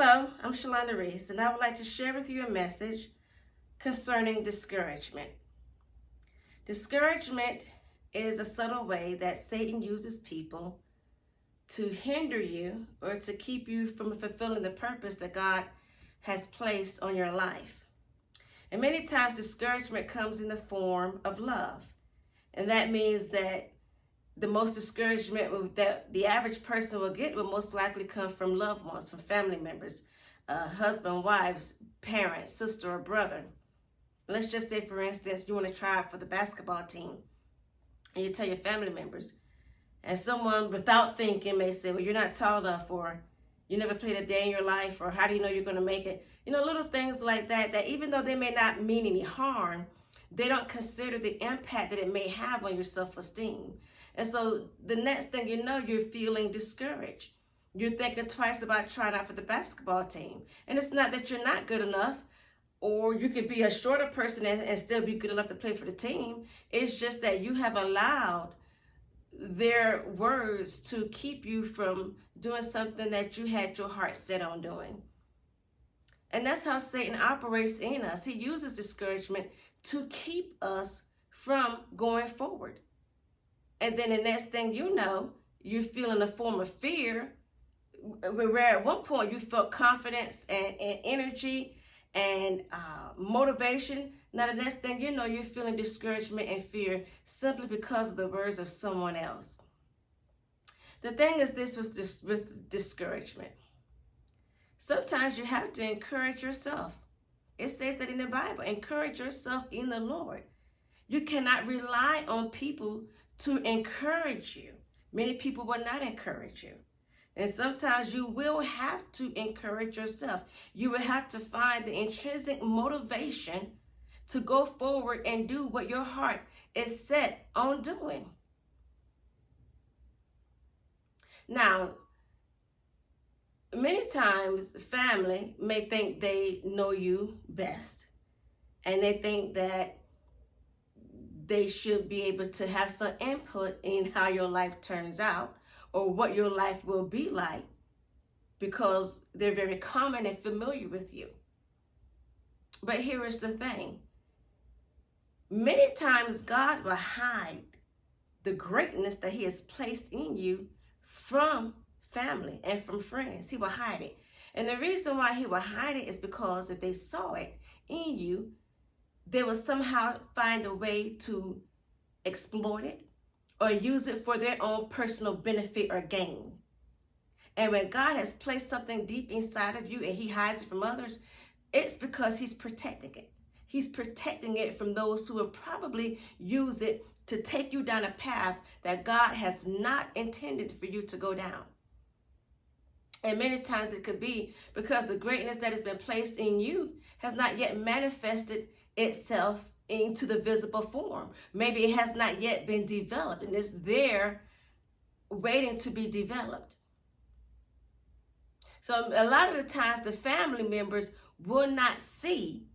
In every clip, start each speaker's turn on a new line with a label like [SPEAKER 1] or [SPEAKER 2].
[SPEAKER 1] Hello, I'm Shalonda Reese, and I would like to share with you a message concerning discouragement. Discouragement is a subtle way that Satan uses people to hinder you or to keep you from fulfilling the purpose that God has placed on your life. And many times discouragement comes in the form of love. And that means that the most discouragement that the average person will get will most likely come from loved ones, from family members, husband, wives, parents, sister, or brother. Let's just say, for instance, you want to try out for the basketball team, and you tell your family members, and someone without thinking may say, well, you're not tall enough, or you never played a day in your life, or how do you know you're going to make it? Little things like that, that even though they may not mean any harm, they don't consider the impact that it may have on your self-esteem. And so the next thing you know, you're feeling discouraged. You're thinking twice about trying out for the basketball team. And it's not that you're not good enough, or you could be a shorter person and still be good enough to play for the team. It's just that you have allowed their words to keep you from doing something that you had your heart set on doing. And that's how Satan operates in us. He uses discouragement to keep us from going forward. And then the next thing you know, you're feeling a form of fear, where at one point you felt confidence and energy and motivation. Now the next thing you know, you're feeling discouragement and fear simply because of the words of someone else. The thing is this with discouragement. Sometimes you have to encourage yourself. It says that in the Bible, encourage yourself in the Lord. You cannot rely on people to encourage you. Many people will not encourage you. And sometimes you will have to encourage yourself. You will have to find the intrinsic motivation to go forward and do what your heart is set on doing. Now, many times family may think they know you best, and they think that they should be able to have some input in how your life turns out or what your life will be like, because they're very common and familiar with you. But here is the thing. Many times God will hide the greatness that he has placed in you from family and from friends. He will hide it. And the reason why he will hide it is because if they saw it in you, they will somehow find a way to exploit it or use it for their own personal benefit or gain. And when God has placed something deep inside of you and he hides it from others, it's because he's protecting it. He's protecting it from those who will probably use it to take you down a path that God has not intended for you to go down. And many times it could be because the greatness that has been placed in you has not yet manifested itself into the visible form. Maybe it has not yet been developed and it's there waiting to be developed. So a lot of the times the family members will not see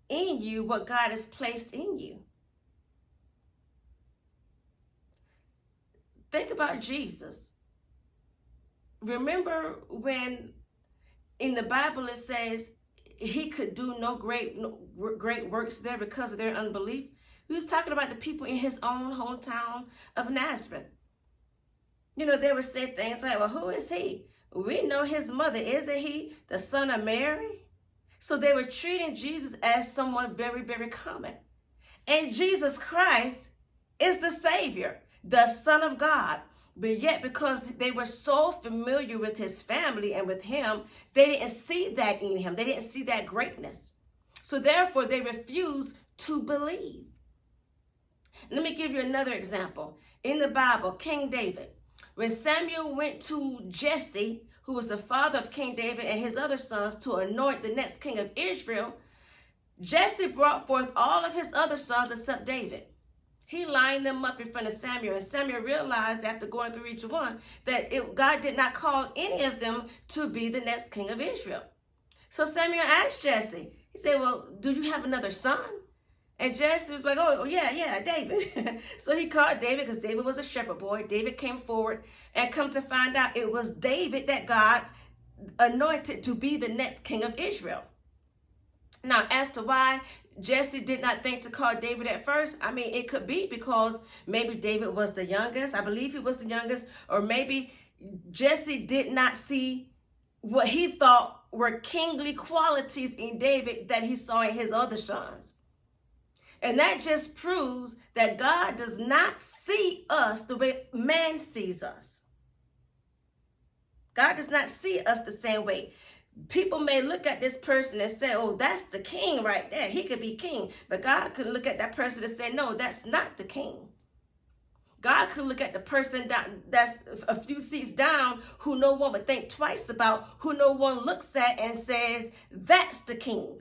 [SPEAKER 1] in you what God has placed in you. Think about Jesus. Remember when in the Bible it says he could do no great works there because of their unbelief? He was talking about the people in his own hometown of Nazareth. They would say things like, well, who is he? We know his mother. Isn't he the son of Mary? So they were treating Jesus as someone very, very common. And Jesus Christ is the Savior, the Son of God. But yet, because they were so familiar with his family and with him, they didn't see that in him. They didn't see that greatness. So therefore, they refused to believe. Let me give you another example. In the Bible, King David, when Samuel went to Jesse, who was the father of King David and his other sons, to anoint the next king of Israel, Jesse brought forth all of his other sons except David. He lined them up in front of Samuel, and Samuel realized after going through each one that God did not call any of them to be the next king of Israel. So Samuel asked Jesse, he said, well, do you have another son? And Jesse was like, oh yeah, David. So he called David because David was a shepherd boy. David came forward, and come to find out it was David that God anointed to be the next king of Israel. Now, as to why Jesse did not think to call David at first, I mean, it could be because maybe David was the youngest. I believe he was the youngest. Or maybe Jesse did not see what he thought were kingly qualities in David that he saw in his other sons. And that just proves that God does not see us the way man sees us. God does not see us the same way. People may look at this person and say, oh, that's the king right there. He could be king. But God could look at that person and say, no, that's not the king. God could look at the person that's a few seats down who no one would think twice about, who no one looks at and says, that's the king.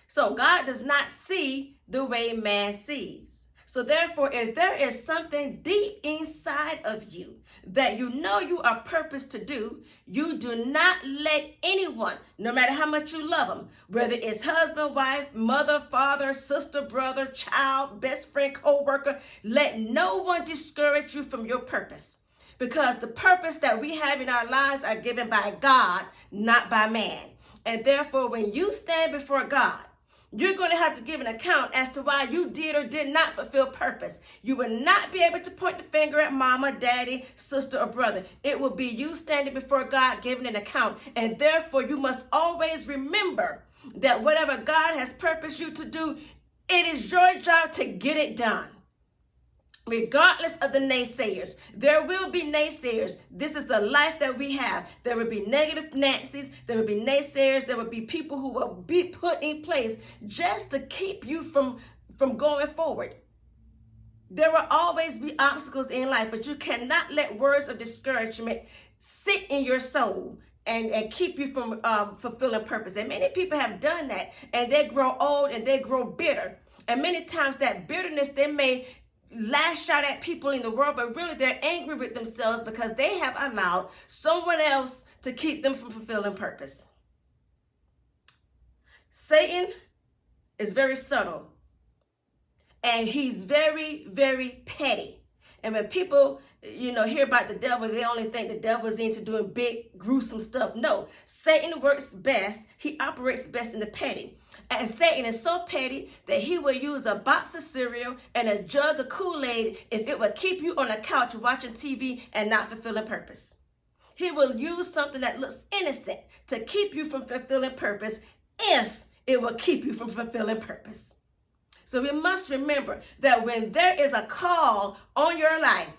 [SPEAKER 1] So God does not see the way man sees. So therefore, if there is something deep inside of you that you know you are purposed to do, you do not let anyone, no matter how much you love them, whether it's husband, wife, mother, father, sister, brother, child, best friend, co-worker, let no one discourage you from your purpose. Because the purpose that we have in our lives are given by God, not by man. And therefore, when you stand before God, you're going to have to give an account as to why you did or did not fulfill purpose. You will not be able to point the finger at mama, daddy, sister, or brother. It will be you standing before God giving an account. And therefore, you must always remember that whatever God has purposed you to do, it is your job to get it done. Regardless of the naysayers, there will be naysayers. This is the life that we have. There will be negative Nancy's. There will be naysayers. There will be people who will be put in place just to keep you from going forward. There will always be obstacles in life, but you cannot let words of discouragement sit in your soul and keep you from fulfilling purpose. And many people have done that, and they grow old and they grow bitter. And many times that bitterness, they may lash out at people in the world, but really they're angry with themselves because they have allowed someone else to keep them from fulfilling purpose. Satan is very subtle, and he's very, very petty. And when people, hear about the devil, they only think the devil is into doing big, gruesome stuff. No, Satan works best. He operates best in the petty. And Satan is so petty that he will use a box of cereal and a jug of Kool-Aid if it would keep you on a couch watching TV and not fulfilling purpose. He will use something that looks innocent to keep you from fulfilling purpose if it will keep you from fulfilling purpose. So we must remember that when there is a call on your life,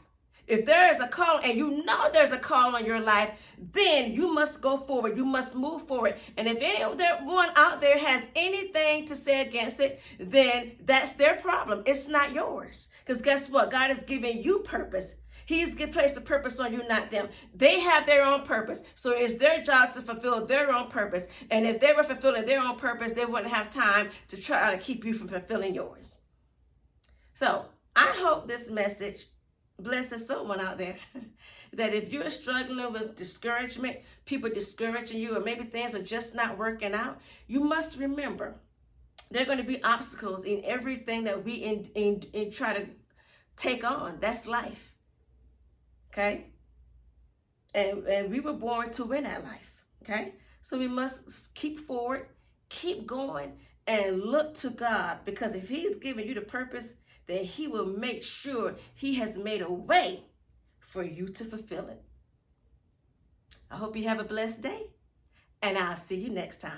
[SPEAKER 1] if there is a call and you know there's a call on your life, then you must go forward. You must move forward. And if anyone out there has anything to say against it, then that's their problem. It's not yours. Because guess what? God has given you purpose. He's placed a purpose on you, not them. They have their own purpose. So it's their job to fulfill their own purpose. And if they were fulfilling their own purpose, they wouldn't have time to try to keep you from fulfilling yours. So I hope this message blesses someone out there that if you're struggling with discouragement, people discouraging you, or maybe things are just not working out, you must remember there are going to be obstacles in everything that we in try to take on. That's life. Okay? And we were born to win at life. Okay? So we must keep forward, keep going, and look to God, because if he's giving you the purpose, then he will make sure he has made a way for you to fulfill it. I hope you have a blessed day, and I'll see you next time.